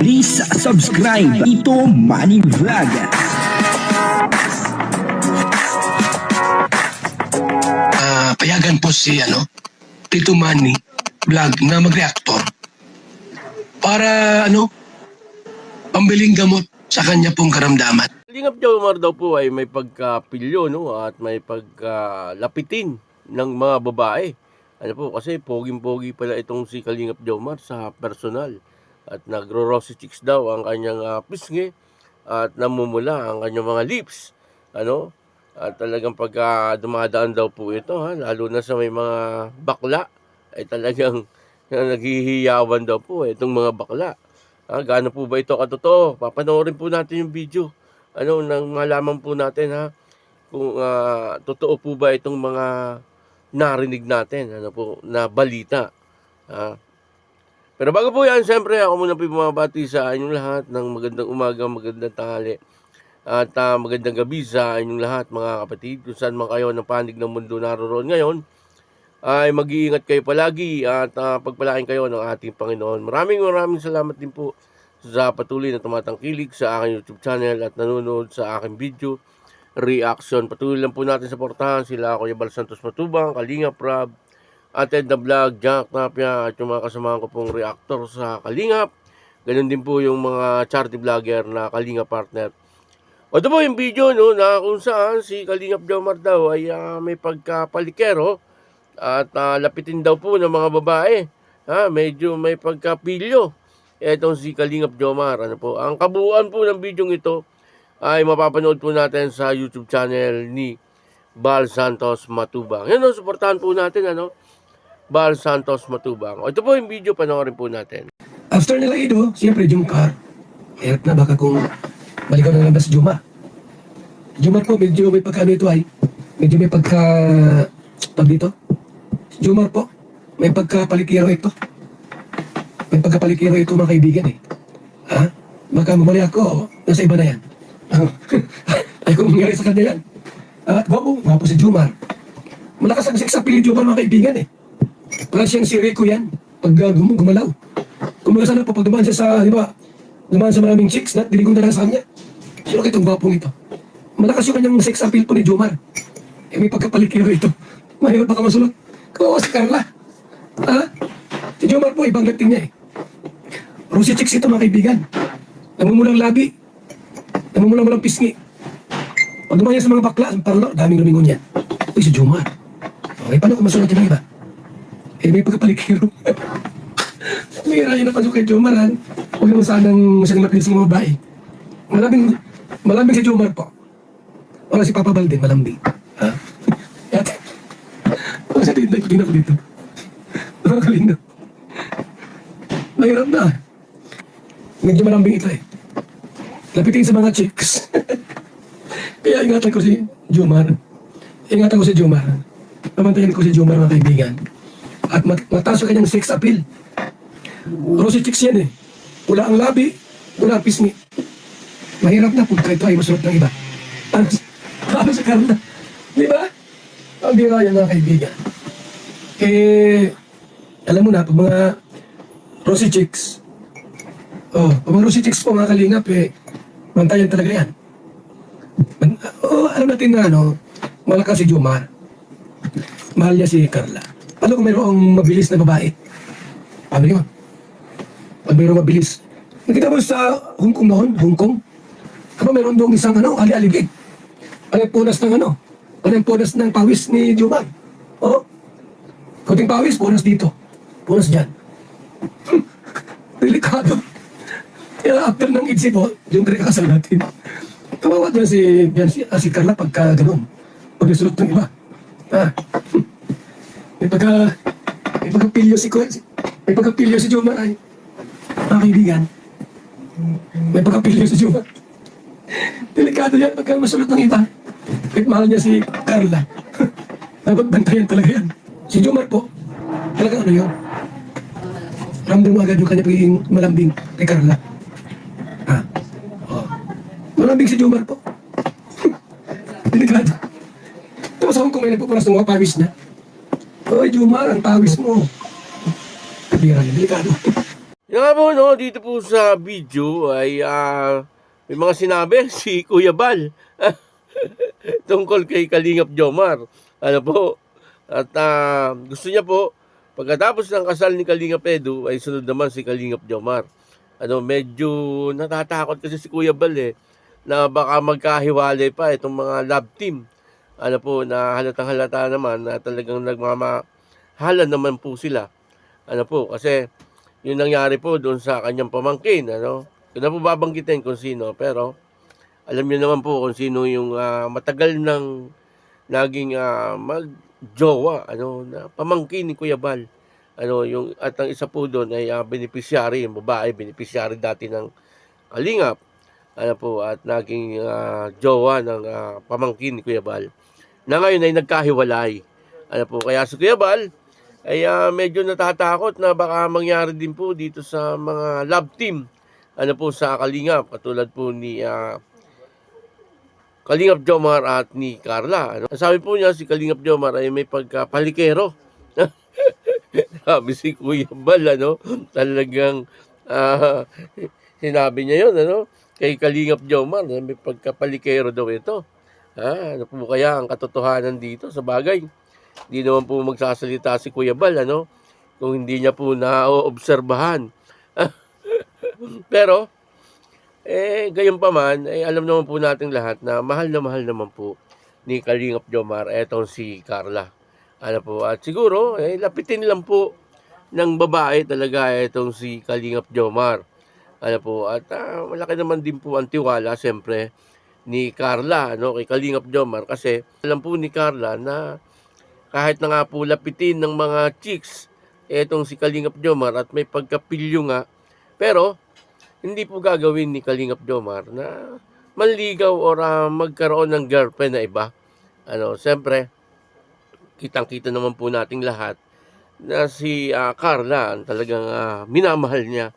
Please subscribe Tito Manny Vlog. Payagan po si Tito Manny Vlog na mag-reactor para pambiling gamot sa kanya pong karamdaman. Kalingap Jomar daw po ay may pagkapilyo, no, at may pagkalapitin ng mga babae. Ano po, kasi poging-pogi pala itong si Kalingap Jomar sa personal. At nagro-rosy cheeks daw ang kanyang pisngi at namumula ang kanyang mga lips. Ano? At talagang pagka dumadaan daw po ito, lalo na sa may mga bakla, ay talagang naghihiyawan daw po itong mga bakla. Gaano po ba ito katotoo? Papanoorin po natin yung video. Nang malaman po natin kung totoo po ba itong mga narinig natin, na balita. Pero bago po yan, siyempre ako muna po bumabati sa inyong lahat ng magandang umaga, magandang tanghali, at magandang gabi sa inyong lahat mga kapatid. Kung saan man kayo ng panig ng mundo naroon ngayon, ay mag-iingat kayo palagi at pagpalain kayo ng ating Panginoon. Maraming salamat din po sa patuloy na tumatangkilik sa aking YouTube channel at nanonood sa aking video reaction. Patuloy lang po natin supportahan sila Kuya Bal Santos Matubang, Kalingap Rob, Ted the Vlog, Jack Tapia, at yung mga kasamahan ko pong reactor sa Kalingap. Ganun din po yung mga charity vlogger na Kalingap partner. O ito po yung video na kung saan si Kalingap Jomar daw ay may pagkapalikero at lapitin daw po ng mga babae. Medyo may pagkapilyo etong si Kalingap Jomar. Ang kabuuan po ng video ito ay mapapanood po natin sa YouTube channel ni Bal Santos Matubang. Yan suportahan po natin Bal Santos Matubang. O ito po yung video, panoorin po natin. After nila ito, siyempre Jumcar. Hirap na baka kung balikan na lang ba si Jumar. Jumar po, medyo may pagka ito ay, medyo may pagka, dito. Jumar po, may pagkapalikiro ito. May pagkapalikiro ito mga kaibigan eh. Baka mamali ako, nasa iba na yan. Ay kung mangyari sa kanya yan. At gwapo si Jumar. Malakas ang sex appeal ni Jumar mga kaibigan eh. Parang siyang si Rico yan, pag gumalaw. Kumbaga sana po, pag dumaan siya sa, dumaan sa maraming chicks, diligong na lang sa kanya. Sino kitong gwapong ito? Malakas yung kanyang sex appeal po ni Jomar. May pagkapalikiro ito. Mahirap baka masulot. Kawawa si Carla. Si Jomar po, ibang dating niya eh. Rosy chicks ito mga kaibigan. Namumulang labi. Namumulang pisngi. Pag dumaan niya sa mga bakla, parlo, daming lumingon yan. Uy, si Jomar. Okay, paano kung masulot yung iba? May pagkapalikiro. May rayo na pasok kay Jomar, huwag naman sanang masyadong mapilis ng mga babae. Malambing si Jomar po. Wala si Papa Bal din, malambing. Wala sa tinday ko din ako dito. Nakakalino. Mahirap na. Medyo malambing ito eh. Lapitin sa mga chicks. Kaya ingatan ko si Jomar. Pamantayan ko si Jomar mga kaibigan. At mataas yung kanyang sex appeal. Rosy chicks yan eh. Wala ang labi, wala ang pisngi. Mahirap na kung ito ay masunod ng iba. Ano sa Carla? Di ba? Ang bira yan mga kaibigan. Alam mo na, pag mga rosy chicks, pag mga rosy chicks po mga kalingap mantayan talaga yan. Alam natin na malakas si Jomar. Mahal niya si Carla. Ano kung mayroong mabilis na babae? Paano yun? Pag mayroong mabilis. Nakita mo sa Hong Kong noon? Hong Kong? Mayroon doon isang ali-aligid. Ang punas ng ang punas ng pawis ni Jomar. Kunting pawis, punas dito. Punas dyan. Delikado. Kaya after ng IDSI po, yung kasal natin. Kawawa dyan si Carla pagka gano'n. Pag nasulot ng iba. May pagkapilyo si Jomar ay. Mga kaibigan. May pagkapilyo si Jomar. Delikado yan pagka masulot ng iba. Kahit mahal niya si Carla. Dapat bantayan talaga yan. Si Jomar po, talaga yun. Ramdam mo agad yung kanya pagiging malambing kay Carla. Malambing si Jomar po. Delikado. Tapos ako kung may nagpupunas ng mga pawis niya. Oy, Jomar, ang pawis mo. Kabira niya, delikado. Yung nga po, no, dito po sa video ay may mga sinabi si Kuya Bal tungkol kay Kalingap Jomar. Ano po? At gusto niya po, pagkatapos ng kasal ni Kalingap Edu, ay sunod naman si Kalingap Jomar. Ano, medyo natatakot kasi si Kuya Bal na baka magkahiwalay pa itong mga love team. Ano po, na halatang halata naman na talagang nagmamahalan naman po sila. Ano po, kasi yun nangyari po doon sa kanyang pamangkin. Ano, kung na po babanggitin kung sino, pero alam niyo naman po kung sino yung matagal nang naging mag-jowa, ano, na pamangkin ni Kuya Bal. Ano, yung, at ang isa po doon ay beneficiary, yung babae, beneficiary dati ng Kalingap. Ano po, at naging jowa ng pamangkin ni Kuya Bal. Na ngayon ay nagkahiwalay. Ano po, kaya si Kuya Bal ay medyo natatakot na baka mangyari din po dito sa mga love team. Ano po sa Kalingap, katulad po ni Kalingap Jomar at ni Carla. Ano? Sabi po niya si Kalingap Jomar ay may pagkapalikero. Sabi si Kuya Bal, ano, talagang sinabi niya yun, ano, kay Kalingap Jomar, may pagkapalikero daw ito. Ano po kaya ang katotohanan dito? Sa bagay, hindi naman po magsasalita si Kuya Bal, ano, kung hindi niya po naoobserbahan. Pero, gayon pa man, alam naman po natin lahat na mahal naman po ni Kalingap Jomar etong si Carla. Ano po, at siguro, lapitin lang po ng babae talaga etong si Kalingap Jomar. Ano po, at malaki naman din po ang tiwala, siyempre, ni Carla, ano, kay Kalingap Jomar. Kasi alam po ni Carla na kahit na nga po lapitin ng mga chicks etong si Kalingap Jomar at may pagkapilyo nga, pero hindi po gagawin ni Kalingap Jomar na manligaw or magkaroon ng girlfriend na iba. Ano, siyempre, kitang-kita naman po nating lahat na si Carla talagang minamahal niya.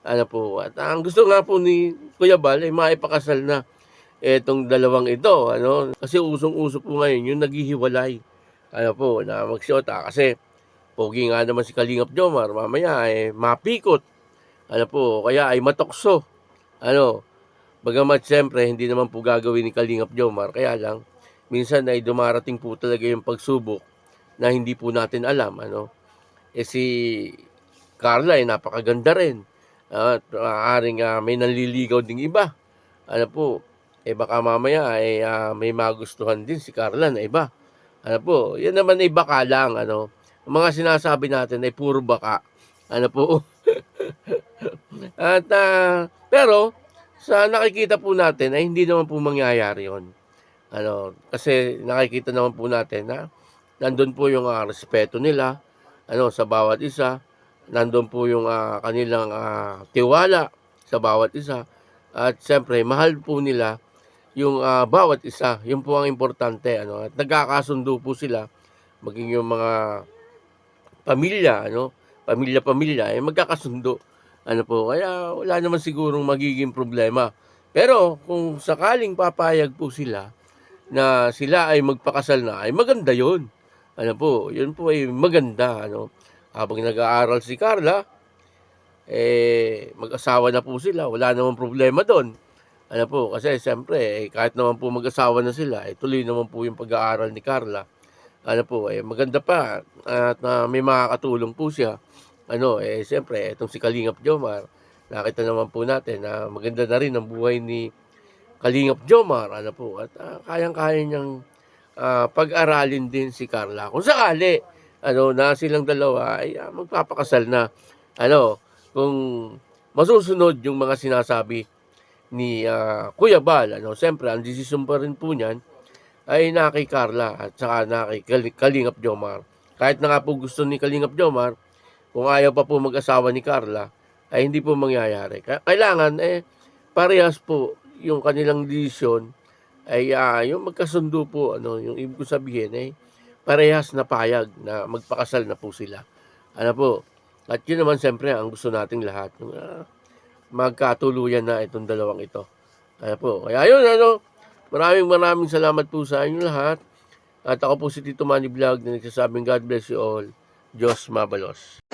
Ano po, at ang gusto nga po ni Kuya Bal ay maipakasal na etong dalawang ito, ano, kasi usong-uso po ngayon yung naghihiwalay. Ano po, na magsyota kasi pogi nga naman si Kalingap Jomar, mamaya ay mapikot. Ano po, kaya ay matokso. Ano, bagamat siyempre hindi naman po gagawin ni Kalingap Jomar, kaya lang minsan ay dumarating po talaga yung pagsubok na hindi po natin alam, ano. Si Carla ay napakaganda rin. At maaaring may nanliligaw ding iba. Ano po, baka mamaya ay may magustuhan din si Carla na iba. Ano po, yan naman ay baka lang, ano. Ang mga sinasabi natin ay puro baka. Ano po. At pero sa nakikita po natin ay hindi naman po mangyayari yon. Ano, kasi nakikita naman po natin na nandun po yung respeto nila, ano, sa bawat isa. Nandun po yung kanilang tiwala sa bawat isa. At siyempre, mahal po nila yung bawat isa. Yun po ang importante, ano. At nagkakasundo po sila, maging yung mga pamilya, ano, pamilya, magkakasundo. Ano po, kaya wala naman sigurong magiging problema. Pero kung sakaling papayag po sila na sila ay magpakasal na, ay maganda yun. Ano po, yun po ay maganda, ano. Habang nag-aaral si Carla, mag-asawa na po sila, wala namang problema doon. Ano po, kasi siyempre, kahit naman po mag-asawa na sila, tuloy naman po yung pag-aaral ni Carla. Ano po, maganda pa, at may makakatulong po siya. Ano, siyempre, itong si Kalingap Jomar, nakita naman po natin na maganda na rin ang buhay ni Kalingap Jomar, ano po, at kayang-kaya niyang pag-aralin din si Carla. Kung sakali, ano, na silang dalawa ay magpapakasal na, ano, kung masusunod yung mga sinasabi ni Kuya Bal, ano, siyempre, ang desisyon pa rin po niyan ay na kay Carla at saka na kay Kalingap Jomar. Kahit na nga po gusto ni Kalingap Jomar, kung ayaw pa po mag-asawa ni Carla, ay hindi po mangyayari. Kailangan, parehas po yung kanilang desisyon ay yung magkasundo po, ano, yung ibig ko sabihin ay parehas na payag na magpakasal na po sila. Ano po, at yun naman siyempre ang gusto nating lahat, yung magkatuluyan na itong dalawang ito. Ano po, kaya yun, ano, maraming salamat po sa inyo lahat. At ako po si Tito Manny Vlog na nagsasabing God bless you all. Diyos mabalos.